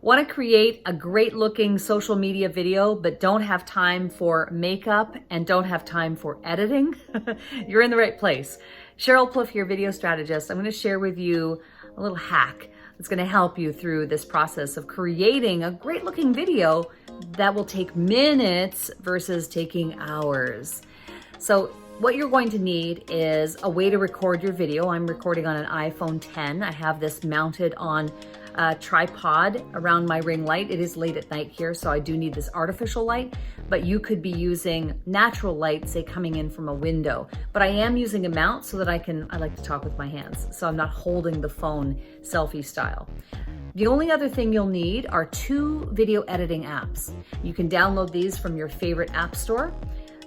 Want to create a great looking social media video, but don't have time for makeup and don't have time for editing? You're in the right place. Sheryl Plouffe here, video strategist. I'm going to share with you a little hack that's going to help you through this process of creating a great looking video that will take minutes versus taking hours. So what you're going to need is a way to record your video. I'm recording on an iPhone 10. I have this mounted on a tripod around my ring light. It is late at night here, so I do need this artificial light, but you could be using natural light, say coming in from a window. But I am using a mount so that I like to talk with my hands, so I'm not holding the phone selfie style. The only other thing you'll need are 2 video editing apps. You can download these from your favorite app store.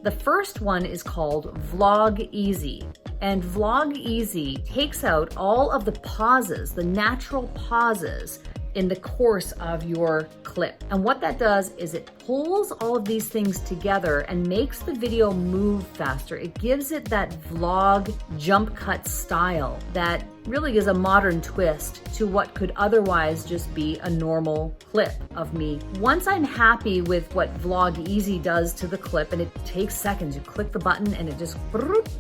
The first one is called Vlog Easy. And Vlog Easy takes out all of the pauses, the natural pauses in the course of your clip. And what that does is it pulls all of these things together and makes the video move faster. It gives it that vlog jump cut style that really is a modern twist to what could otherwise just be a normal clip of me. Once I'm happy with what Vlog Easy does to the clip, and it takes seconds, you click the button and it just,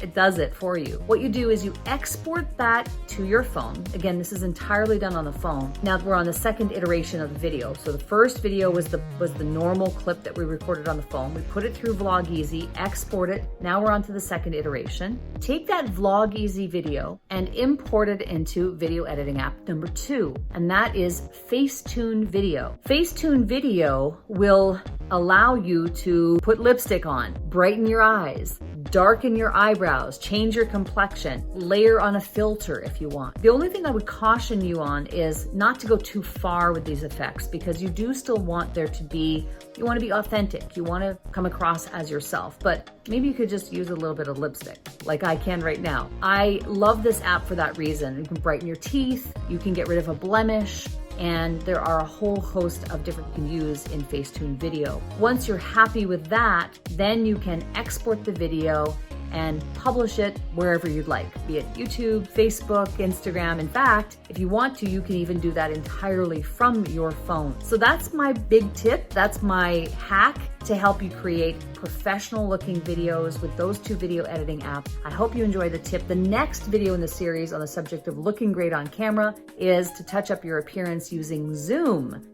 it does it for you. What you do is you export that to your phone. Again, this is entirely done on the phone. Now we're on the second iteration of the video. So the first video was the normal clip that we recorded on the phone. We put it through Vlog Easy, export it. Now we're on to the second iteration. Take that Vlog Easy video and import it into video editing app number 2, and that is FACETUNE Video. FACETUNE Video will allow you to put lipstick on, brighten your eyes, darken your eyebrows, change your complexion, layer on a filter if you want. The only thing I would caution you on is not to go too far with these effects, because you do still want there to be, you want to be authentic, you want to come across as yourself, but maybe you could just use a little bit of lipstick like I can right now. I love this app for that reason. You can brighten your teeth, you can get rid of a blemish, and there are a whole host of different you can use in FACETUNE Video. Once you're happy with that, then you can export the video and publish it wherever you'd like, be it YouTube, Facebook, Instagram. In fact, if you want to, you can even do that entirely from your phone. So that's my big tip. That's my hack to help you create professional looking videos with those 2 video editing apps. I hope you enjoy the tip. The next video in the series on the subject of looking great on camera is to touch up your appearance using Zoom.